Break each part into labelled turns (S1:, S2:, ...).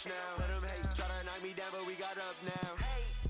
S1: rush now. Let them hate, try to knock me down, but we got up now.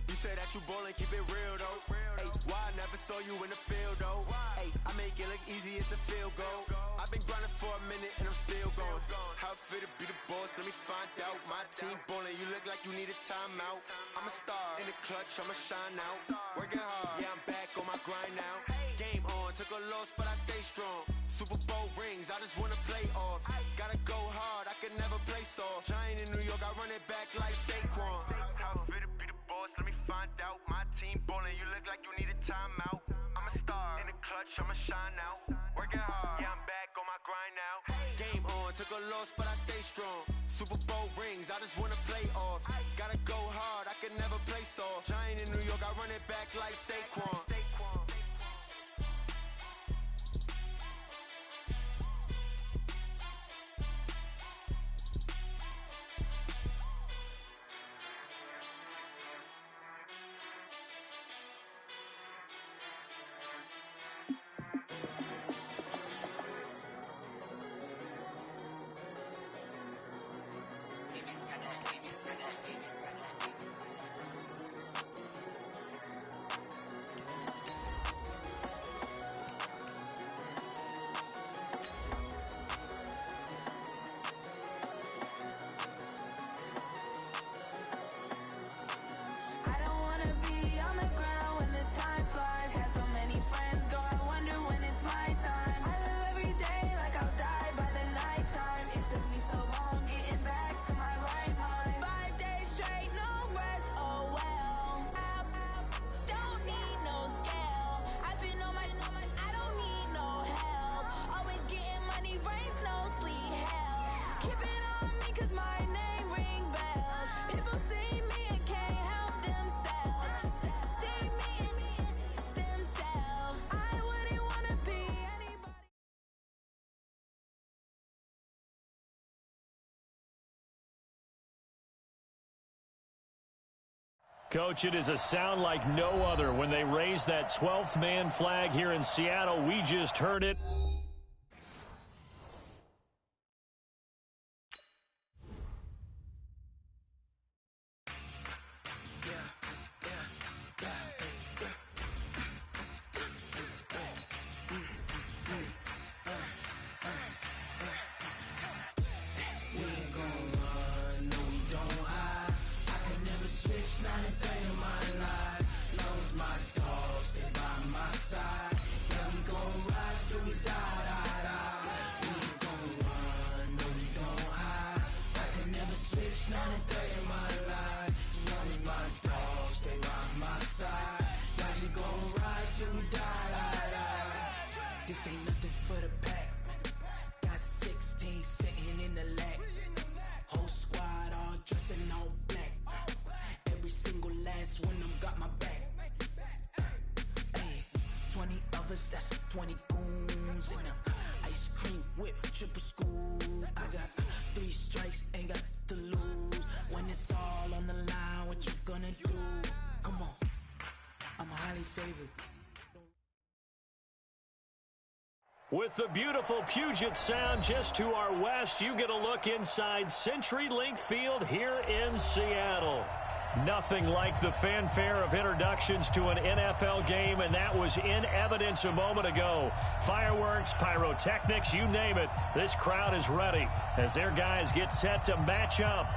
S1: You said that you ballin', keep it real though. Ay, why I never saw you in the field though? Ay, I make it look easy, it's a field goal. I've been grinding for a minute and I'm still going. How it feel to be the boss, let me find out. My team ballin', you look like you need a timeout. I'm a star, in the clutch, I'ma shine out. Working hard, yeah, I'm back on my grind now. Game on, took a loss, but I stay strong. Super Bowl rings, I just wanna play off. Gotta go hard, I can never play soft. Giant in New York, I run it back like Saquon. How it feel to be the boss, let me find out. My team ballin', you look like you need a timeout. I'm a star, in the clutch, I'ma shine out. Working hard, yeah, I'm back on my grind now. Game on, took a loss, but I stay strong. Super Bowl rings, I just wanna play off. Gotta go hard, I can never play soft. Giant in New York, I run it back like Saquon.
S2: Coach, it is a sound like no other when they raise that 12th man flag here in Seattle. We just heard it.
S3: This ain't nothing for the pack. Got 16 sitting in the lag. Whole squad all dressing all black. Every single last one of them got my back. Hey, 20 of us, that's 20 goons in them. Ice cream whip, triple school. I got 3 strikes, ain't got to lose. When it's all on the line, what you gonna do? Come on, I'm highly favored.
S2: With the beautiful Puget Sound just to our west, you get a look inside CenturyLink Field here in Seattle. Nothing like the fanfare of introductions to an NFL game, and that was in evidence a moment ago. Fireworks, pyrotechnics, you name it. This crowd is ready as their guys get set to match up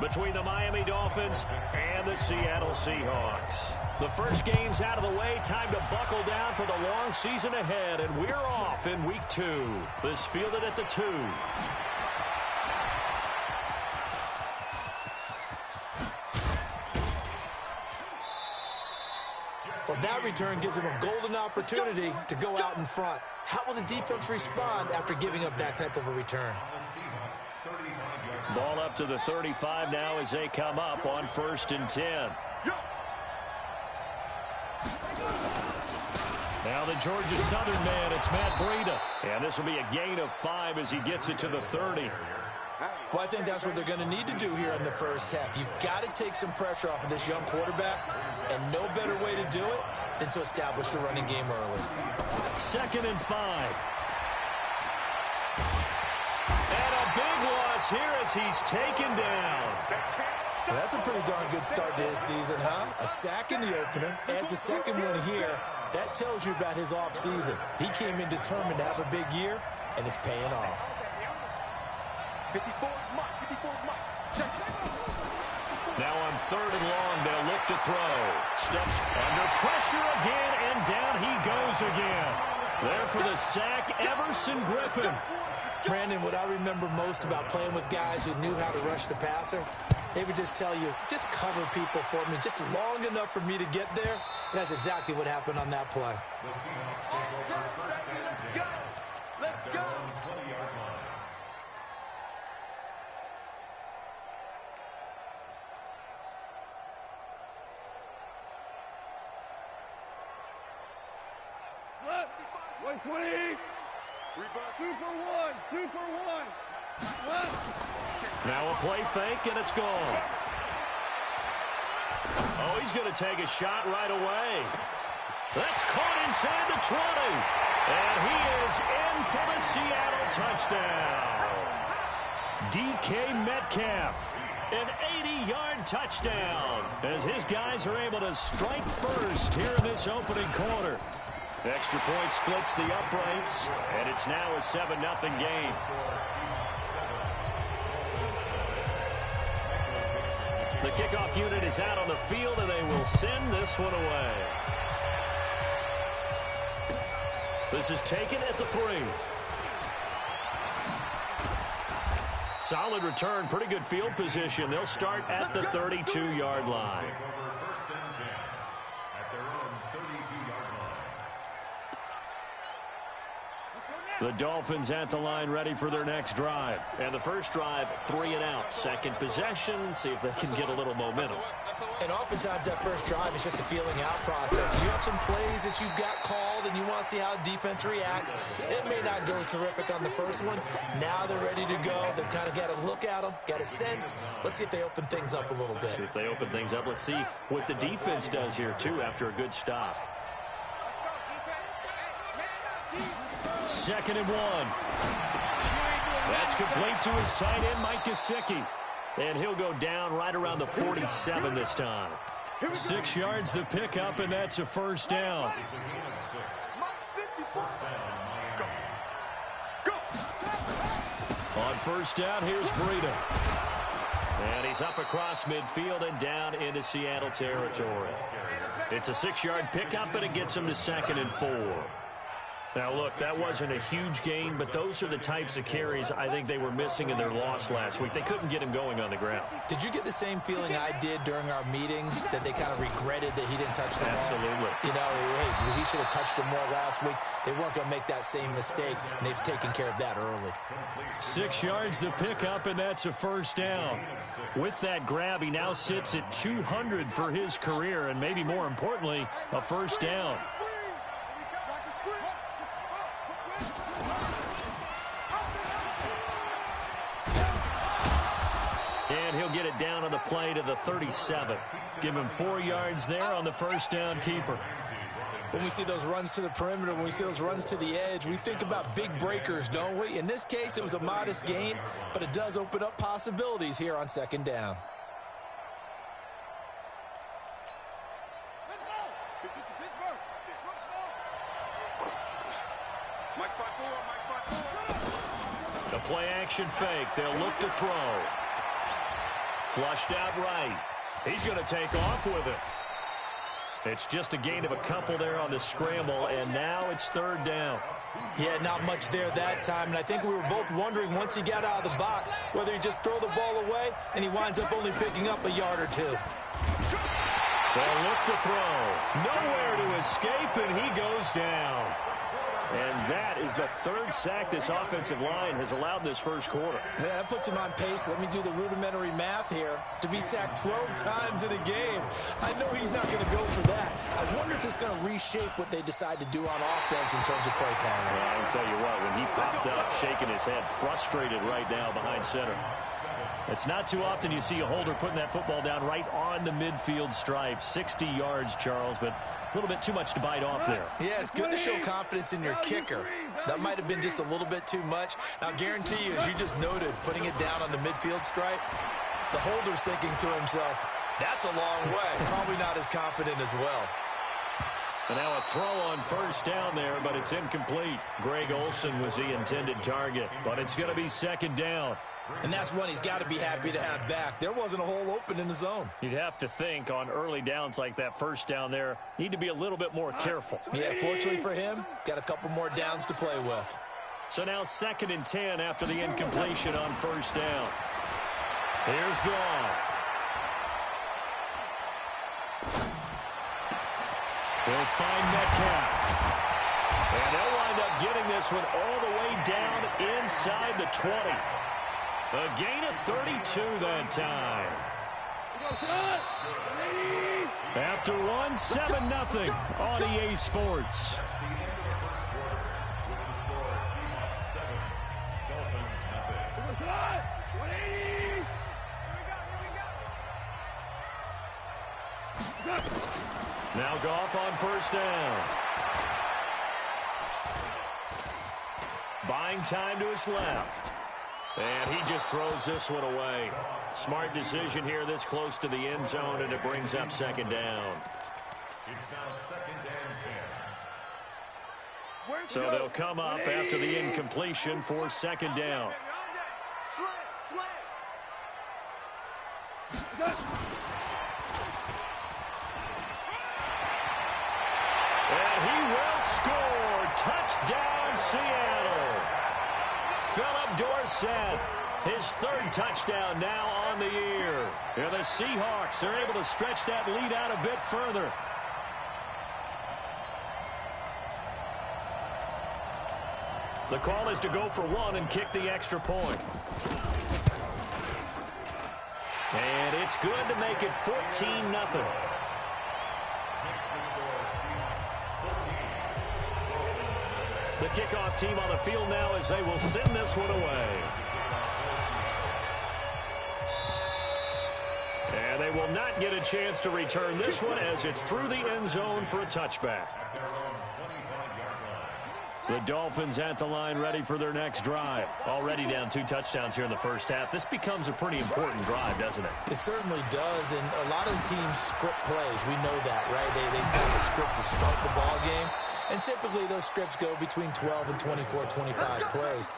S2: between the Miami Dolphins and the Seattle Seahawks. The first game's out of the way. Time to buckle down for the long season ahead, and we're off in week 2. This fielded at the 2.
S4: Well, that return gives them a golden opportunity to go out in front. How will the defense respond after giving up that type of a return?
S2: Ball up to the 35 now as they come up on 1st and 10. Now the Georgia Southern man, it's Matt Breida. And this will be a gain of 5 as he gets it to the 30.
S4: Well, I think that's what they're going to need to do here in the first half. You've got to take some pressure off of this young quarterback, and no better way to do it than to establish the running game early. 2nd and 5. And a big loss
S2: here as he's taken down.
S4: Well, that's a pretty darn good start to his season, huh? A sack in the opener, adds a second one here. That tells you about his offseason. He came in determined to have a big year, and it's paying off.
S5: 54's Mike. 54's Mike. Check.
S2: Now on 3rd and long, they'll look to throw. Steps under pressure again, and down he goes again. There for the sack, Everson Griffin.
S4: Brandon, what I remember most about playing with guys who knew how to rush the passer, they would just tell you, just cover people for me, just long enough for me to get there. And that's exactly what happened on that play.
S5: Let's go. Left. 120. Super one. Left.
S2: Now a play fake, and it's gone. Oh, he's going to take a shot right away. That's caught inside the 20. And he is in for the Seattle touchdown. DK Metcalf, an 80-yard touchdown, as his guys are able to strike first here in this opening quarter. Extra point splits the uprights, and it's now a 7-0 game. The kickoff unit is out on the field, and they will send this one away. This is taken at the 3. Solid return, pretty good field position. They'll start at the 32-yard line. The Dolphins at the line ready for their next drive. And the first drive, 3 and out. Second possession, see if they can get a little momentum.
S4: And oftentimes that first drive is just a feeling out process. You have some plays that you've got called and you want to see how defense reacts. It may not go terrific on the first one. Now they're ready to go. They've kind of got to look at them, got a sense. Let's see if they open things up a little bit.
S2: See if they open things up. Let's see what the defense does here, too, after a good stop. 2nd and 1. That's complete to his tight end, Mike Gesicki. And he'll go down right around the 47 this time. 6 yards the pickup, and that's a first down. On first down, here's Breida. And he's up across midfield and down into Seattle territory. It's a 6-yard pickup, and it gets him to 2nd and 4. Now, look, that wasn't a huge gain, but those are the types of carries I think they were missing in their loss last week. They couldn't get him going on the ground.
S4: Did you get the same feeling I did during our meetings, that they kind of regretted that he didn't touch the ball?
S2: Absolutely.
S4: You know, hey, he should have touched him more last week. They weren't going to make that same mistake, and they've taken care of that early.
S2: 6 yards the pickup, and that's a first down. With that grab, he now sits at 200 for his career, and maybe more importantly, a first down. And he'll get it down on the play to the 37. Give him 4 yards there on the first down keeper.
S4: When we see those runs to the perimeter, when we see those runs to the edge, we think about big breakers, don't we? In this case, it was a modest gain, but it does open up possibilities here on 2nd down.
S5: Let's go. Pittsburgh. Mike 5-4.
S2: The play action fake. They'll look to throw. Flushed out right. He's going to take off with it. It's just a gain of a couple there on the scramble, and now it's 3rd down.
S4: Yeah, not much there that time, and I think we were both wondering once he got out of the box whether he'd just throw the ball away, and he winds up only picking up a yard or 2.
S2: They'll look to throw. Nowhere to escape, and he goes down. And that is the 3rd sack this offensive line has allowed this first quarter.
S4: Yeah, that puts him on pace. Let me do the rudimentary math here. To be sacked 12 times in a game, I know he's not going to go for that. I wonder if it's going to reshape what they decide to do on offense in terms of play calling.
S2: Well, I can tell you what, when he popped up, shaking his head, frustrated right now behind center. It's not too often you see a holder putting that football down right on the midfield stripe. 60 yards, Charles, but a little bit too much to bite off there.
S4: Yeah, it's good to show confidence in your kicker, That might have been just a little bit too much. Now, I guarantee you, as you just noted, putting it down on the midfield stripe, the holder's thinking to himself, that's a long way. Probably not as confident as well.
S2: And now a throw on first down there, but it's incomplete. Greg Olsen was the intended target, but it's going to be second down.
S4: And that's one he's got to be happy to have back. There wasn't a hole open in the zone.
S2: You'd have to think on early downs like that first down there, need to be a little bit more careful.
S4: Yeah, fortunately for him, got a couple more downs to play with.
S2: So now 2nd and 10 after the incompletion on first down. Here's Goff. He'll find Metcalf. And they'll wind up getting this one all the way down inside the 20. A gain of 32 that time. After one, 7-0 on EA Sports. Now Goff on first down. Buying time to his left. And he just throws this one away. Smart decision here this close to the end zone, and it brings up second down. So they'll come up after the incompletion for second down. And he will score. Touchdown, Seattle. Philip Dorsett, his 3rd touchdown now on the year. And the Seahawks are able to stretch that lead out a bit further. The call is to go for one and kick the extra point. And it's good to make it 14-0. The kickoff team on the field now as they will send this one away. And they will not get a chance to return this one as it's through the end zone for a touchback. The Dolphins at the line ready for their next drive. Already down 2 touchdowns here in the first half. This becomes a pretty important drive, doesn't it?
S4: It certainly does, and a lot of the teams script plays. We know that, right? They have a script to start the ball game. And typically those scripts go between 12 and 24, 25 plays.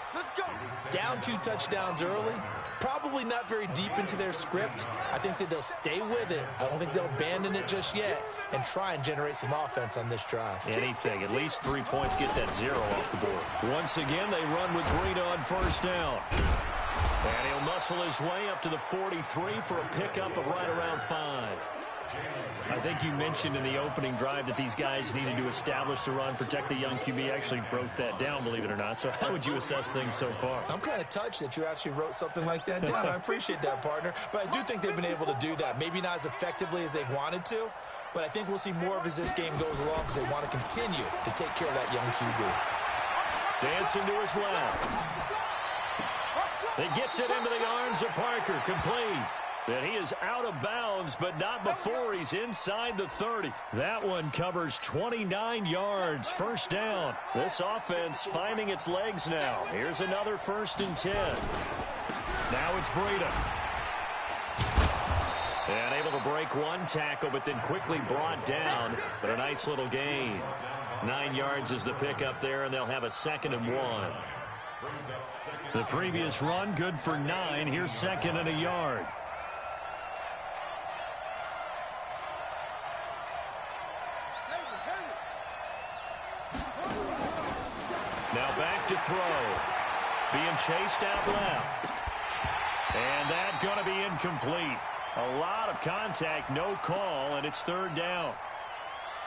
S4: Down 2 touchdowns early, probably not very deep into their script. I think that they'll stay with it. I don't think they'll abandon it just yet and try and generate some offense on this drive.
S2: Anything. At least 3 points, get that 0 off the board. Once again, they run with Breida on first down. And he'll muscle his way up to the 43 for a pickup of right around 5. I think you mentioned in the opening drive that these guys needed to establish the run, protect the young QB. I actually wrote that down, believe it or not. So how would you assess things so far?
S4: I'm kind of touched that you actually wrote something like that down. I appreciate that, partner. But I do think they've been able to do that. Maybe not as effectively as they've wanted to, but I think we'll see more of as this game goes along because they want to continue to take care of that young QB.
S2: Dancing to his left. He gets it into the arms of Parker, complete. And he is out of bounds, but not before he's inside the 30. That one covers 29 yards, first down. This offense finding its legs now. Here's another 1st and 10. Now it's Breida. And able to break one tackle, but then quickly brought down. But a nice little gain. 9 yards is the pickup there, and they'll have a 2nd and 1. The previous run, good for 9. Here's 2nd and a yard. Now back to throw. Being chased out left. And that's going to be incomplete. A lot of contact, no call, and it's 3rd down.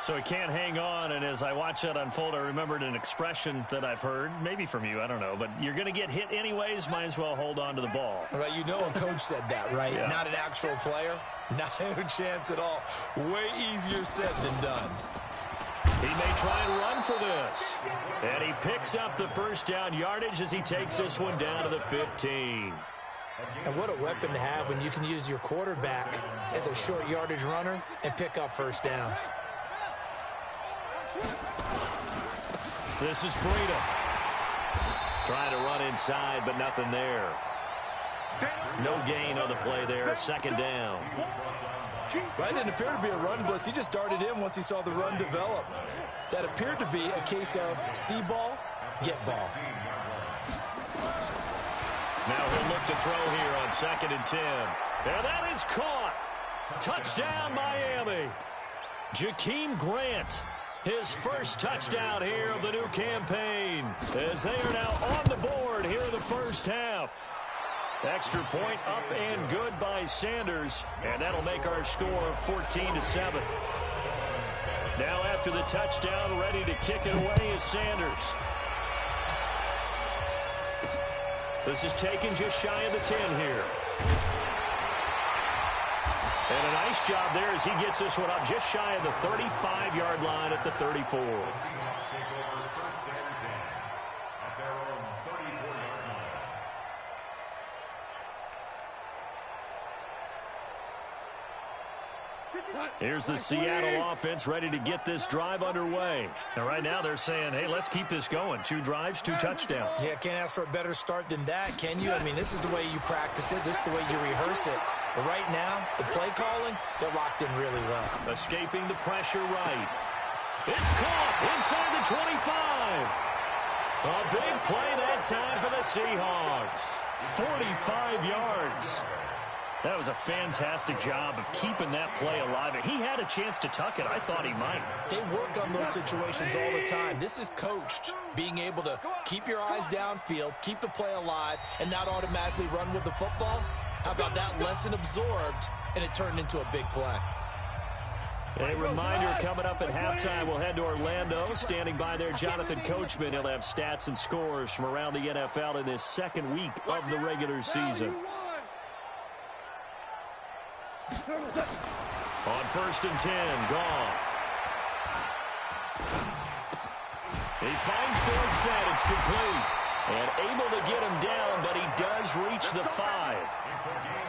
S2: So he can't hang on, and as I watch that unfold, I remembered an expression that I've heard, maybe from you, I don't know, but you're going to get hit anyways, might as well hold on to the ball.
S4: Right, you know a coach said that, right?
S2: Yeah.
S4: Not an actual player. Not a chance at all. Way easier said than done.
S2: He may try and run for this. And he picks up the first down yardage as he takes this one down to the 15.
S4: And what a weapon to have when you can use your quarterback as a short yardage runner and pick up first downs.
S2: This is Breida. Trying to run inside, but nothing there. No gain on the play there. Second down.
S4: Right, didn't appear to be a run blitz. He just darted in once he saw the run develop. That appeared to be a case of see ball, get ball.
S2: Now he'll look to throw here on 2nd and 10. And that is caught. Touchdown, Miami. Jakeem Grant, his first touchdown here of the new campaign, as they are now on the board here in the first half. Extra point up and good by Sanders, and that'll make our score 14-7. Now after the touchdown, ready to kick it away is Sanders. This is taken just shy of the 10 here. And a nice job there as he gets this one up just shy of the 35-yard line at the 34. Here's the Seattle offense ready to get this drive underway. And right now they're saying, hey, let's keep this going. 2 drives, 2 touchdowns.
S4: Yeah, can't ask for a better start than that, can you? I mean, this is the way you practice it. This is the way you rehearse it. But right now, the play calling, they're locked in really well.
S2: Escaping the pressure right. It's caught inside the 25. A big play that time for the Seahawks. 45 yards. That was a fantastic job of keeping that play alive. He had a chance to tuck it. I thought he might. They
S4: work on those situations all the time. This is coached, being able to keep your eyes downfield, keep the play alive, and not automatically run with the football. How about that lesson absorbed, and it turned into a big play?
S2: A reminder coming up at halftime, we'll head to Orlando. Standing by there, Jonathan Coachman. He'll have stats and scores from around the NFL in this second week of the regular season. On 1st and 10, Goff. He finds Dorsett. It's complete. And able to get him down, but he does reach the 5.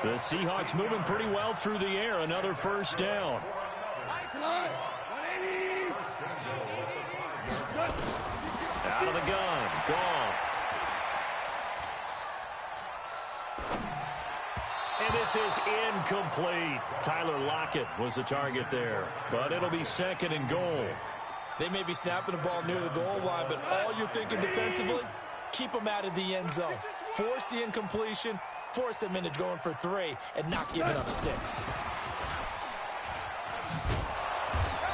S2: The Seahawks moving pretty well through the air. Another first down. Out of the gun, Goff. And this is incomplete. Tyler Lockett was the target there, but it'll be 2nd and goal.
S4: They may be snapping the ball near the goal line, but all you're thinking defensively, keep them out of the end zone. Force the incompletion, force them into going for 3, and not giving up 6.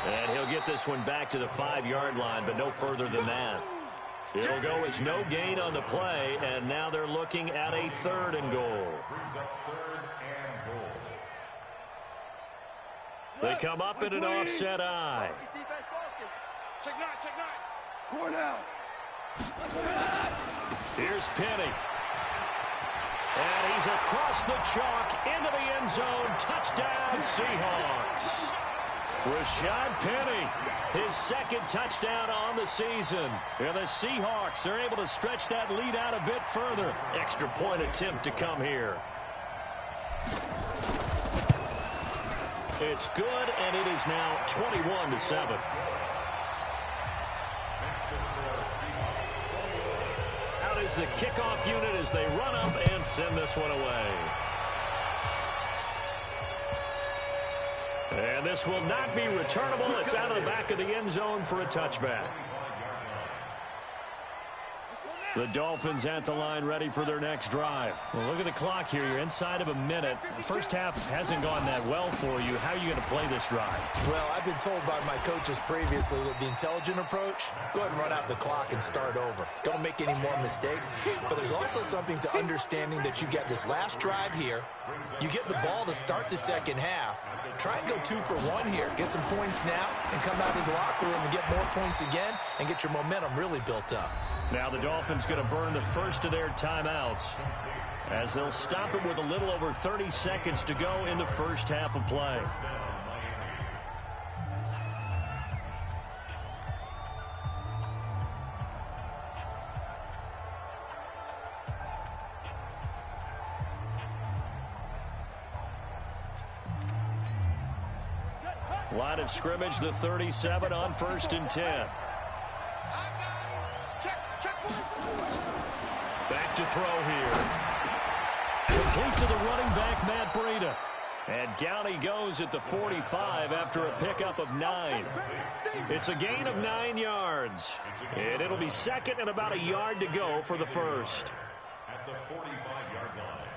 S2: And he'll get this one back to the 5-yard line, but no further than that. It'll go as no gain on the play, and now they're looking at a 3rd and goal. They come up in an offset eye.
S5: Check 9. Going out.
S2: Here's Penny. And he's across the chalk into the end zone. Touchdown, Seahawks. Rashad Penny, his 2nd touchdown on the season. And the Seahawks are able to stretch that lead out a bit further. Extra point attempt to come here. It's good, and it is now 21-7. Out is the kickoff unit as they run up and send this one away. And this will not be returnable. It's out of the back of the end zone for a touchback. The Dolphins at the line ready for their next drive. Well, look at the clock here. You're inside of a minute. The first half hasn't gone that well for you. How are you going to play this drive?
S4: Well, I've been told by my coaches previously that the intelligent approach, go ahead and run out the clock and start over. Don't make any more mistakes. But there's also something to understanding that you get this last drive here. You get the ball to start the second half. Try and go 2 for 1 here. Get some points now and come out of the locker room and get more points again and get your momentum really built up.
S2: Now the Dolphins going to burn the first of their timeouts as they'll stop it with a little over 30 seconds to go in the first half of play. Line of scrimmage, the 37 on 1st and 10. Back to throw here. Complete to the running back, Matt Breida. And down he goes at the 45 after a pickup of 9. It's a gain of 9 yards. And it'll be second and about a yard to go for the first.
S6: At the 45-yard line.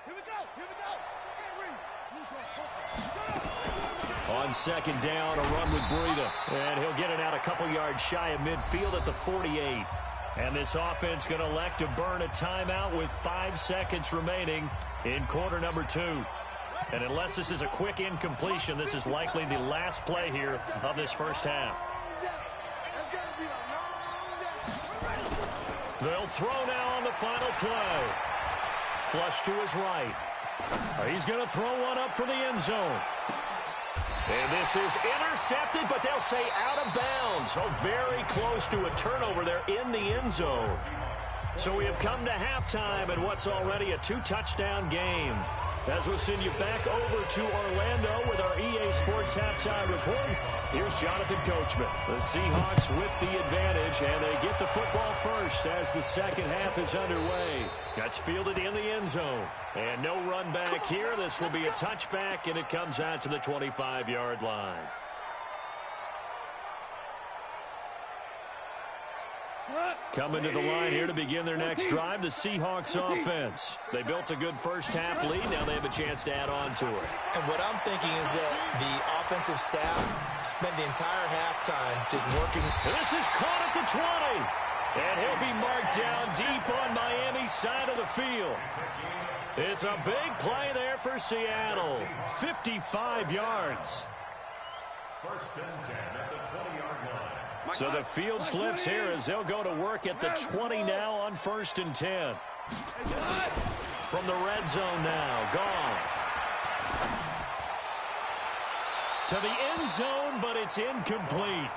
S5: Here we go. Here we go.
S2: On second down, a run with Breida. And he'll get it out a couple yards shy of midfield at the 48. And this offense going to elect to burn a timeout with 5 seconds remaining in quarter number 2. And unless this is a quick incompletion, this is likely the last play here of this first half. They'll throw now on the final play. Flush to his right. He's going to throw one up for the end zone. And this is intercepted, but they'll say out of bounds. Oh, very close to a turnover there in the end zone. So we have come to halftime in what's already a 2-touchdown game. As we'll send you back over to Orlando with our EA Sports Halftime Report, here's Jonathan Coachman. The Seahawks with the advantage, and they get the football first as the second half is underway. That's fielded in the end zone. And no run back here. This will be a touchback, and it comes out to the 25-yard line. Coming to the line here to begin their next drive, the Seahawks offense. They built a good first-half lead. Now they have a chance to add on to it.
S4: And what I'm thinking is that the offensive staff spent the entire halftime just working.
S2: And this is caught at the 20. And he'll be marked down deep on Miami's side of the field. It's a big play there for Seattle. 55 yards.
S6: First and 10 at the 20-yard line.
S2: So the field flips here as they'll go to work at the 20 now on first and 10. From the red zone now, Goff. To the end zone, but it's incomplete.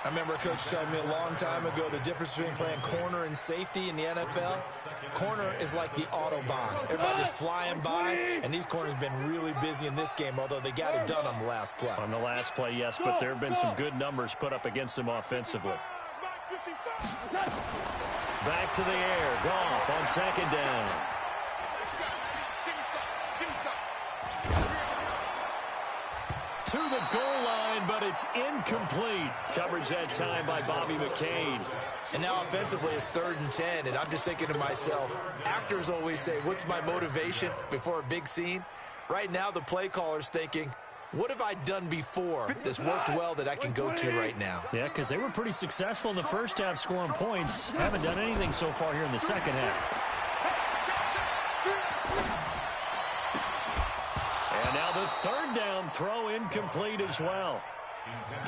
S4: I remember Coach telling me a long time ago the difference between playing corner and safety in the NFL. Corner is like the Autobahn. Everybody just flying by, and these corners have been really busy in this game, although they got it done on the last play.
S2: On the last play, yes, but there have been some good numbers put up against them offensively. Back to the air. Goff on second down. To the goal line, but it's incomplete. Coverage that time by Bobby McCain.
S4: And now offensively it's 3rd and 10, and I'm just thinking to myself, actors always say, what's my motivation before a big scene? Right now the play caller's thinking, what have I done before that's worked well that I can go to right now?
S2: Yeah, because they were pretty successful in the first half scoring points. Haven't done anything so far here in the second half. And now the 3rd down throw incomplete as well.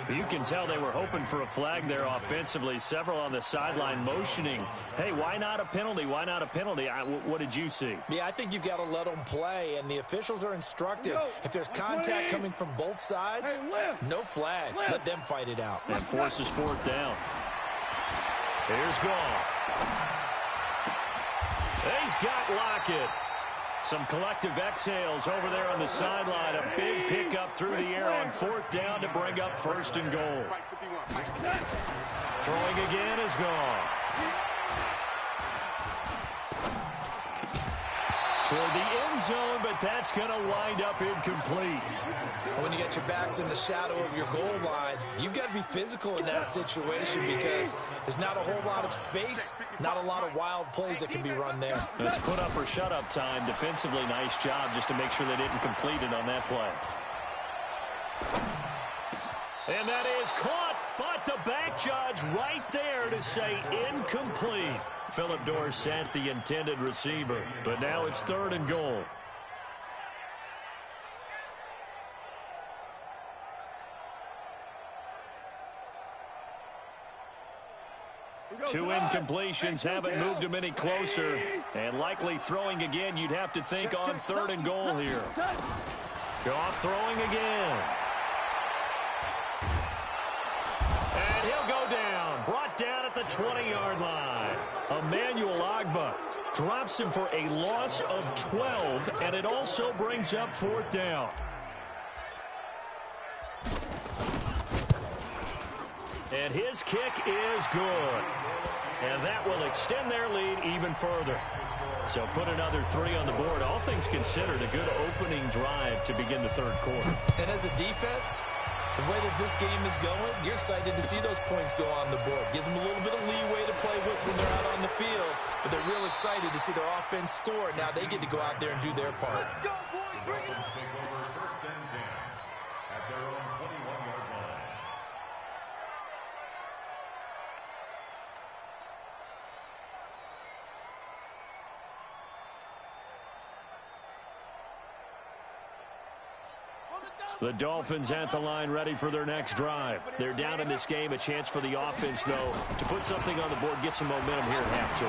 S2: You can tell they were hoping for a flag there offensively. Several on the sideline motioning. Hey, why not a penalty? Why not a penalty? What did you see?
S4: Yeah, I think you've got to let them play, and the officials are instructed. If there's contact coming from both sides, no flag. Let them fight it out.
S2: And forces 4th down. Here's Goff. He's got Lockett. Some collective exhales over there on the sideline. A big pickup through the air on 4th down to bring up 1st and goal. Throwing again is Goff. Toward the end zone, but that's going to wind up incomplete.
S4: When you get your backs in the shadow of your goal line, you've got to be physical in that situation because there's not a whole lot of space, not a lot of wild plays that can be run there.
S2: It's put up or shut up time. Defensively, nice job just to make sure they didn't complete it on that play. And that is caught, but the back judge right there to say incomplete. Philip Dorsett, the intended receiver. But now it's 3rd and goal. Two incompletions haven't moved him any closer. And likely throwing again, you'd have to think on 3rd and goal here. Goff throwing again. And he'll go down. Brought down at the 20-yard line. Emmanuel Ogbah drops him for a loss of 12, and it also brings up 4th down. And his kick is good. And that will extend their lead even further. So put another 3 on the board. All things considered, a good opening drive to begin the third quarter.
S4: And as a defense, the way that this game is going, you're excited to see those points go on the board. Gives them a little bit of leeway to play with when they're out on the field, but they're real excited to see their offense score. Now they get to go out there and do their part.
S6: The Dolphins take over first and 10 at their own 21-yard line.
S2: The Dolphins at the line ready for their next drive. They're down in this game. A chance for the offense, though, to put something on the board, get some momentum here at half two.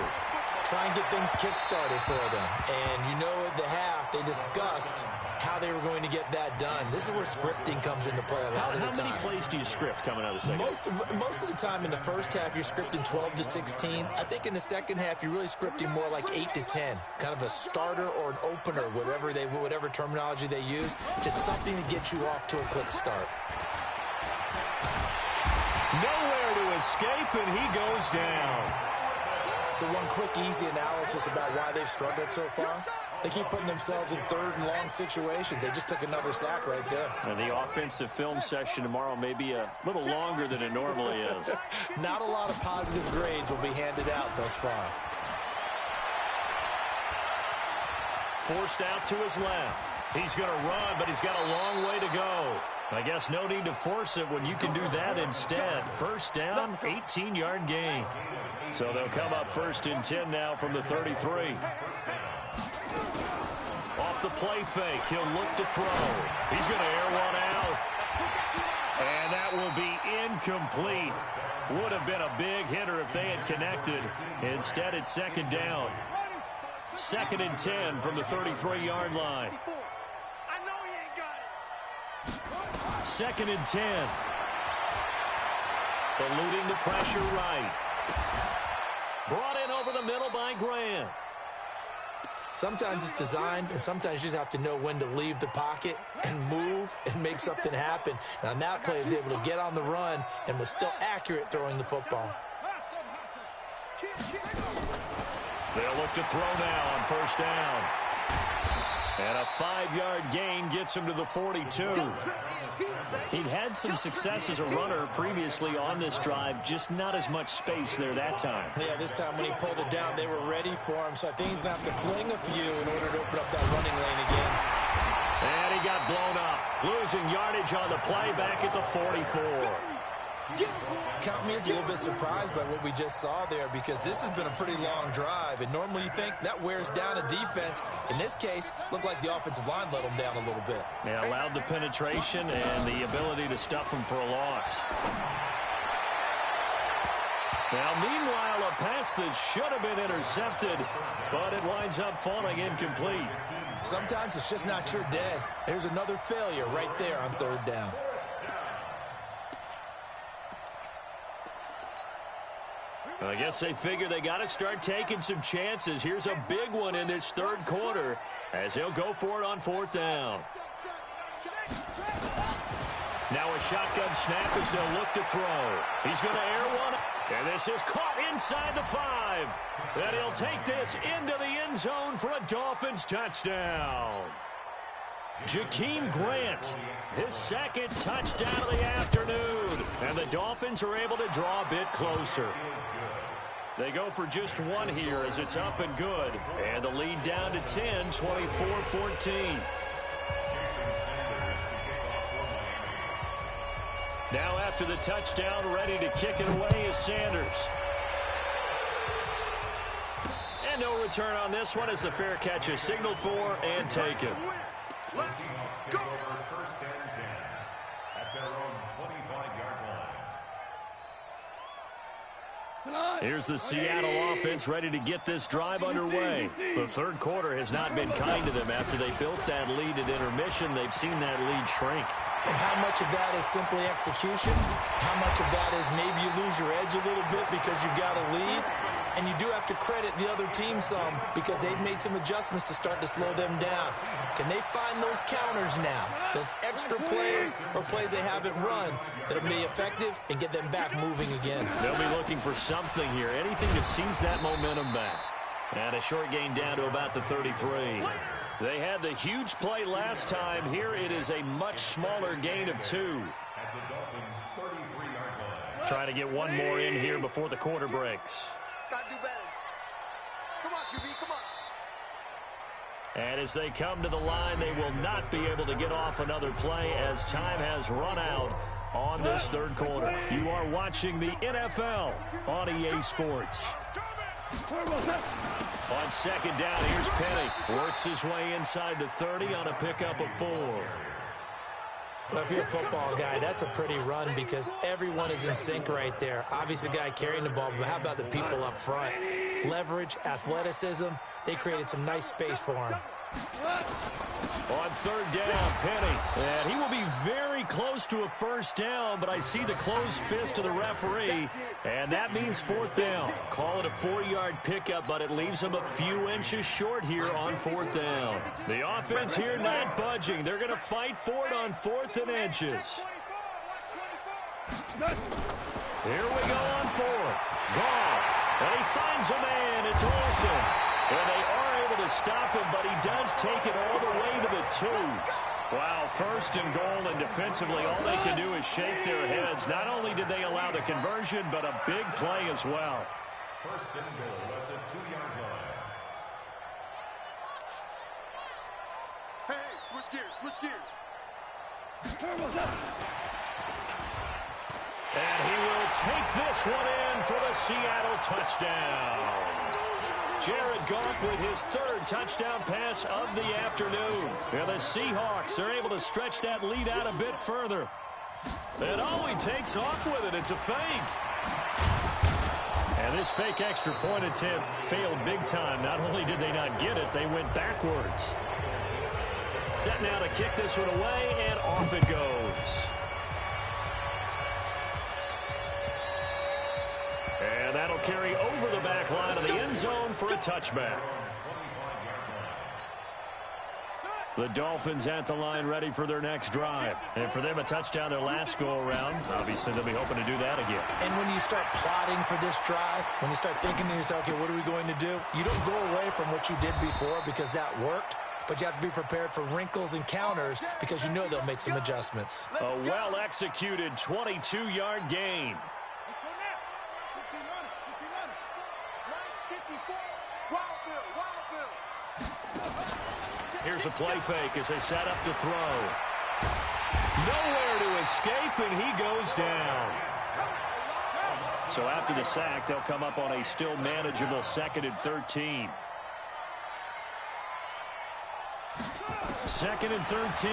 S4: Try and get things kick-started for them. And you know at the half, they discussed how they were going to get that done. This is where scripting comes into play a lot of the time.
S2: How many plays do you script coming out of the second?
S4: Most of the time in the first half, you're scripting 12 to 16. I think in the second half, you're really scripting more like 8 to 10. Kind of a starter or an opener, whatever terminology they use. Just something to get you off to a quick start.
S2: Nowhere to escape, and he goes down.
S4: So one quick, easy analysis about why they've struggled so far. They keep putting themselves in third and long situations. They just took another sack right there.
S2: And the offensive film session tomorrow may be a little longer than it normally is.
S4: Not a lot of positive grades will be handed out thus far.
S2: Forced out to his left. He's going to run, but he's got a long way to go. I guess no need to force it when you can do that instead. First down, 18-yard gain. So they'll come up first and 10 now from the 33. Off the play fake, he'll look to throw. He's going to air one out. And that will be incomplete. Would have been a big hitter if they had connected. Instead, it's second down. Second and 10 from the 33-yard line. Second and 10. Eluding the pressure right. Brought in over the middle by Grant.
S4: Sometimes it's designed, and sometimes you just have to know when to leave the pocket and move and make something happen. And on that play, he was able to get on the run and was still accurate throwing the football.
S2: They'll look to throw now on first down. And a 5-yard gain gets him to the 42. He'd had some success as a runner previously on this drive, just not as much space there that time.
S4: Yeah, this time when he pulled it down, they were ready for him. So I think he's going to have to fling a few in order to open up that running lane again.
S2: And he got blown up. Losing yardage on the play back at the 44.
S4: Count me as a little bit surprised by what we just saw there, because this has been a pretty long drive, and normally you think that wears down a defense. In this case, looked like the offensive line let them down a little bit.
S2: Yeah, allowed the penetration and the ability to stuff them for a loss. Now, meanwhile, a pass that should have been intercepted, but it winds up falling incomplete.
S4: Sometimes it's just not your day. There's another failure right there on third down.
S2: I guess they figure they got to start taking some chances. Here's a big one in this third quarter as he'll go for it on fourth down. Now a shotgun snap as they'll look to throw. He's going to air one. And this is caught inside the 5. And he'll take this into the end zone for a Dolphins touchdown. Jakeem Grant, his second touchdown of the afternoon. And the Dolphins are able to draw a bit closer. They go for just one here as it's up and good. And the lead down to 10, 24-14. Now after the touchdown, ready to kick it away is Sanders. And no return on this one as the fair catch is signaled for and taken.
S6: Let's go. First and 10 at their own 25-yard line.
S2: Here's the Seattle offense ready to get this drive underway. The third quarter has not been kind to them. After they built that lead at intermission, they've seen that lead shrink.
S4: And how much of that is simply execution? How much of that is maybe you lose your edge a little bit because you've got a lead? And you do have to credit the other team some because they've made some adjustments to start to slow them down. Can they find those counters now, those extra plays or plays they haven't run that'll be effective and get them back moving again?
S2: They'll be looking for something here, anything to seize that momentum back. And a short gain down to about the 33. They had the huge play last time. Here it is a much smaller gain of 2. Trying to get one more in here before the quarter breaks.
S5: Gotta do better. Come on, QB, come on.
S2: And as they come to the line, they will not be able to get off another play as time has run out on this third quarter. You are watching the NFL on EA Sports. On second down, here's Penny. Works his way inside the 30 on a pickup of 4.
S4: Well, if you're a football guy, that's a pretty run because everyone is in sync right there. Obviously, the guy carrying the ball, but how about the people up front? Leverage, athleticism, they created some nice space for him.
S2: On third down, Penny. And he will be very close to a first down, but I see the closed fist of the referee, and that means fourth down. Call it a 4-yard pickup, but it leaves him a few inches short here on fourth down. The offense here not budging. They're going to fight for it on 4th and inches. Here we go on 4th. Goff. And he finds a man. It's Olsen. And they are able to stop him, but he does take it all the way to the 2. Wow, 1st and goal, and defensively all they can do is shake their heads. Not only did they allow the conversion, but a big play as well.
S6: 1st and goal at the 2-yard line.
S5: Hey, switch gears, switch gears.
S2: And he will take this one in for the Seattle touchdown. Jared Goff with his 3rd touchdown pass of the afternoon. And the Seahawks are able to stretch that lead out a bit further. And oh, he takes off with it. It's a fake. And this fake extra point attempt failed big time. Not only did they not get it, they went backwards. Set now to kick this one away, and off it goes. And that'll carry over the back line of the end zone for a touchback. The Dolphins at the line ready for their next drive. And for them, a touchdown their last go-around. Obviously, they'll be hoping to do that again.
S4: And when you start plotting for this drive, when you start thinking to yourself, okay, what are we going to do? You don't go away from what you did before because that worked. But you have to be prepared for wrinkles and counters because you know they'll make some adjustments.
S2: A well-executed 22-yard gain. Here's a play fake as they set up to throw. Nowhere to escape, and he goes down. So after the sack, they'll come up on a still manageable 2nd and 13. 2nd and 13.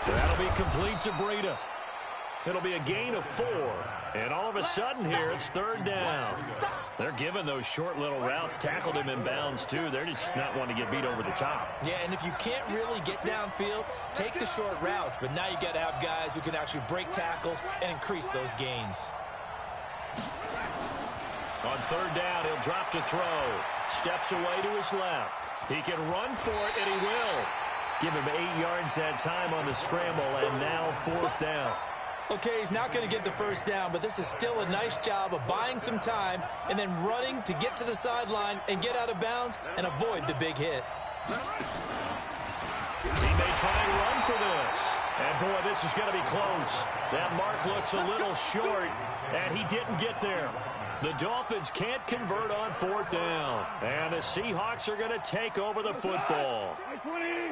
S2: That'll be complete to Breida. It'll be a gain of 4. And all of a sudden here, it's 3rd down. They're giving those short little routes. Tackled him in bounds, too. They're just not wanting to get beat over the top.
S4: Yeah, and if you can't really get downfield, take the short routes. But now you got to have guys who can actually break tackles and increase those gains.
S2: On 3rd down, he'll drop to throw. Steps away to his left. He can run for it, and he will. Give him 8 yards that time on the scramble, and now 4th down.
S4: Okay, he's not going to get the first down, but this is still a nice job of buying some time and then running to get to the sideline and get out of bounds and avoid the big hit.
S2: He may try and run for this. And, boy, this is going to be close. That mark looks a little short, and he didn't get there. The Dolphins can't convert on 4th down. And the Seahawks are going to take over the football.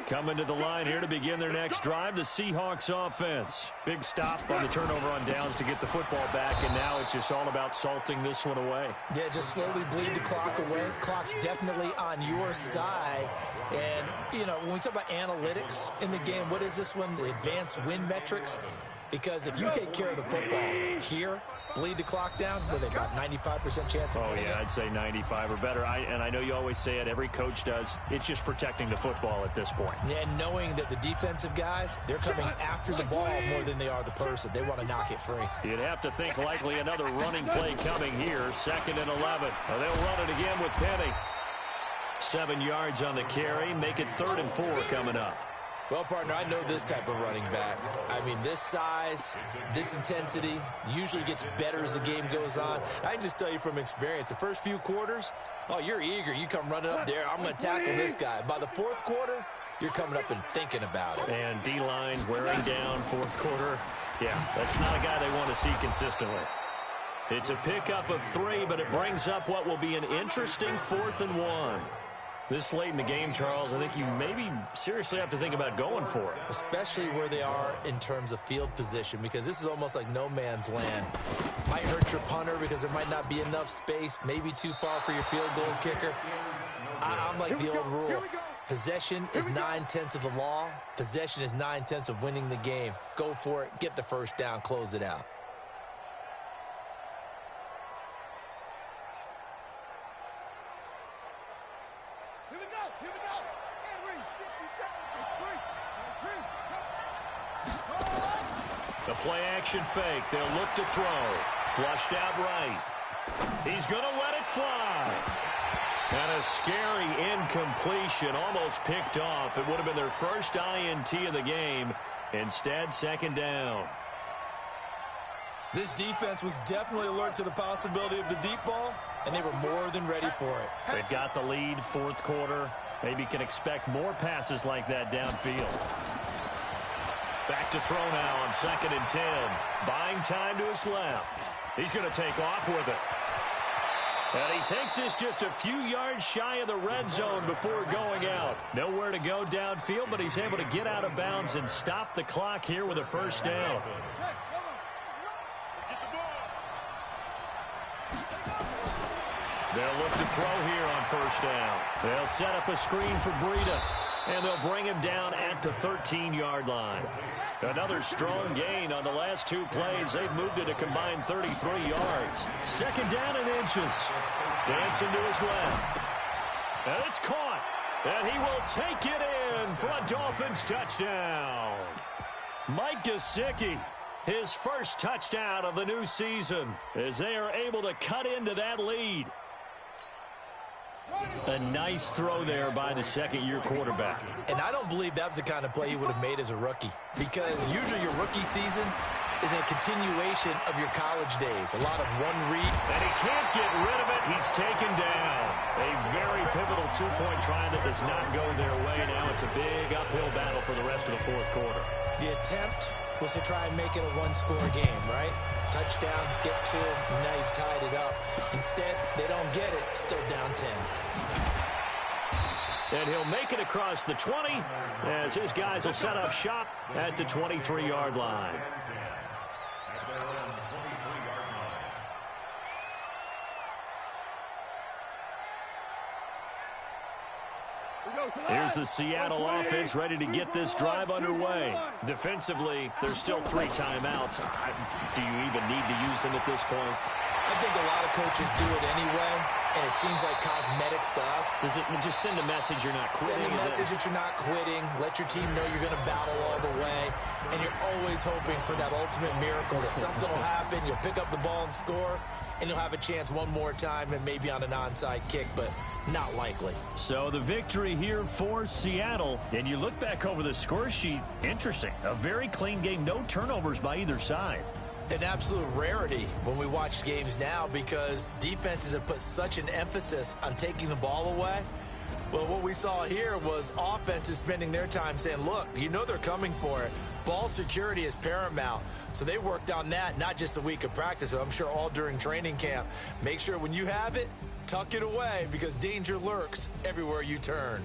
S2: Coming to the line here to begin their next drive, the Seahawks offense. Big stop on the turnover on downs to get the football back, and now it's just all about salting this one away.
S4: Yeah, just slowly bleed the clock away. Clock's definitely on your side. And, you know, when we talk about analytics in the game, what is this one? The advanced win metrics. Because if you take care of the football here, bleed the clock down, with about 95% chance of winning it.
S2: I'd say 95 or better. And I know you always say it, every coach does. It's just protecting the football at this point.
S4: And knowing that the defensive guys, they're coming after the ball more than they are the person. They want to knock it free.
S2: You'd have to think likely another running play coming here, 2nd and 11. They'll run it again with Penny. 7 yards on the carry, make it 3rd and 4 coming up.
S4: Well, partner, I know this type of running back. I mean, this size, this intensity usually gets better as the game goes on. I can just tell you from experience, the first few quarters, oh, you're eager. You come running up there, I'm going to tackle this guy. By the 4th quarter, you're coming up and thinking about it.
S2: And D-line wearing down 4th quarter. Yeah, that's not a guy they want to see consistently. It's a pickup of 3, but it brings up what will be an interesting 4th and 1. This late in the game, Charles, I think you maybe seriously have to think about going for it.
S4: Especially where they are in terms of field position, because this is almost like no man's land. Might hurt your punter because there might not be enough space, maybe too far for your field goal kicker. I'm like the old rule. Possession is 9/10 of the law. Possession is 9/10 of winning the game. Go for it, get the first down, close it out.
S2: The play-action fake. They'll look to throw. Flushed out right. He's going to let it fly. And a scary incompletion, almost picked off. It would have been their first INT of the game. Instead, 2nd down.
S4: This defense was definitely alert to the possibility of the deep ball, and they were more than ready for it.
S2: They've got the lead, 4th quarter. Maybe can expect more passes like that downfield. Back to throw now on 2nd and 10. Buying time to his left. He's going to take off with it. And he takes this just a few yards shy of the red zone before going out. Nowhere to go downfield, but he's able to get out of bounds and stop the clock here with a first down. They'll look to throw here on first down. They'll set up a screen for Breida, and they'll bring him down at the 13-yard line. Another strong gain on the last 2 plays. They've moved it a combined 33 yards. 2nd down and inches. Dancing to his left. And it's caught. And he will take it in for a Dolphins touchdown. Mike Gesicki, his first touchdown of the new season, as they are able to cut into that lead. A nice throw there by the 2nd-year quarterback.
S4: And I don't believe that was the kind of play he would have made as a rookie, because usually your rookie season is a continuation of your college days. A lot of one read.
S2: And he can't get rid of it. He's taken down. A very pivotal 2-point try that does not go their way. Now it's a big uphill battle for the rest of the 4th quarter.
S4: The attempt was to try and make it a 1-score game, right? Touchdown, get 2, now you've tied it up. Instead, they don't get it, still down 10.
S2: And he'll make it across the 20 as his guys will set up shop at the 23-yard line. Here's the Seattle offense ready to get this drive underway. Defensively, there's still 3 timeouts. Do you even need to use them at this point?
S4: I think a lot of coaches do it anyway, and it seems like cosmetics to us.
S2: Does it just send a message you're not quitting?
S4: Send a message that you're not quitting. Let your team know you're going to battle all the way, and you're always hoping for that ultimate miracle that something will happen, you'll pick up the ball and score, and you'll have a chance one more time and maybe on an onside kick, but not likely.
S2: So the victory here for Seattle. And you look back over the score sheet, interesting. A very clean game, no turnovers by either side.
S4: An absolute rarity when we watch games now, because defenses have put such an emphasis on taking the ball away. Well, what we saw here was offenses spending their time saying, look, you know they're coming for it. Ball security is paramount. So they worked on that, not just a week of practice, but I'm sure all during training camp. Make sure when you have it, tuck it away, because danger lurks everywhere you turn.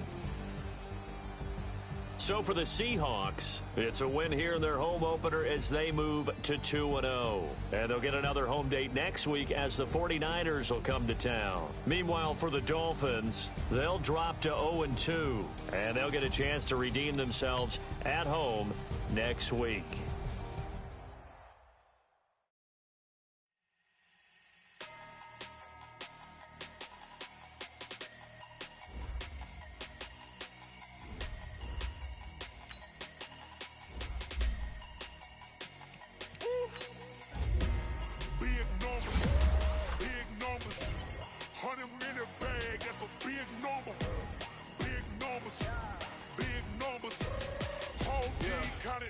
S2: So for the Seahawks, it's a win here in their home opener as they move to 2-0. And they'll get another home date next week as the 49ers will come to town. Meanwhile, for the Dolphins, they'll drop to 0-2. And they'll get a chance to redeem themselves at home next week.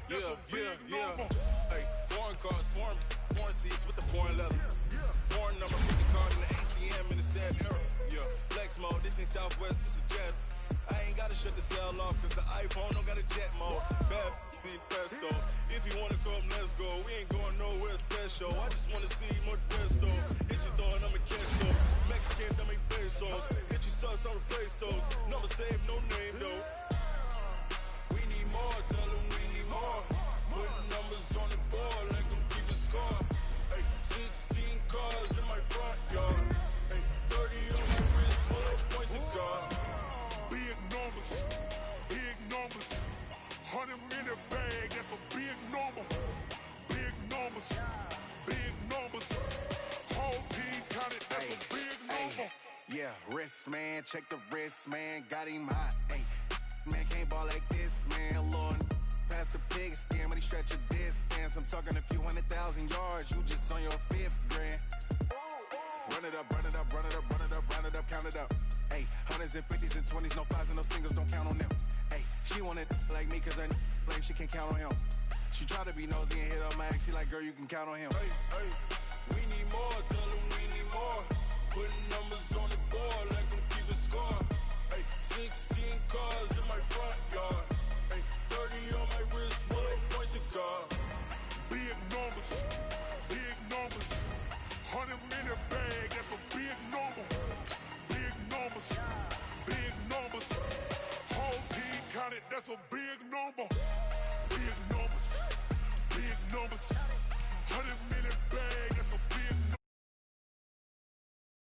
S7: that's a big number. Hey, foreign cars, foreign seats with the foreign leather. Foreign number, put the card in the ATM in the sad era. Yeah, flex mode, this ain't Southwest, this is Jet. I ain't gotta shut the cell off, cause the iPhone don't got a jet mode. Bad ain't pesto. If you wanna come, let's go. We ain't going nowhere special. I just wanna see more pesto. Hit your thought, I'm a cash though. Mexican, I'm a pesos. Hit your sauce, I'll replace those. Number save, no name though. We need more, tell them we need more. Putting numbers on the board like I'm keeping score. Hey, 16 cars in my front yard. Hey, 30 on my wrist, full of points of God.
S5: Big numbers, big numbers. 100 in the bag, that's a big number. Big numbers, big numbers. Whole team counted, that's a big number.
S1: Yeah, wrist man, check the wrist man, got him hot. Ay, man can't ball like this, man. Lord, past the pig skin, but he stretch a distance. I'm talking a few 100,000 yards, you just on your 5th grand. Run it up, run it up, run it up, run it up, run it up, count it up. Ay, 100s and 50s and 20s, no 5s and no singles, don't count on them. Ay, she want it like me, cause her like she can't count on him. She try to be nosy and hit up my ex, she like, girl, you can count on him.
S7: Hey, hey, we need more, tell them we need more. Putting numbers on the board like I'm keeping score. Hey, 16 cars in my front yard. Hey, 30 on my wrist, full of points of God.
S5: Big numbers, big numbers. 100 in the bag, that's a big number. Big numbers, big numbers. Whole team counted, that's a big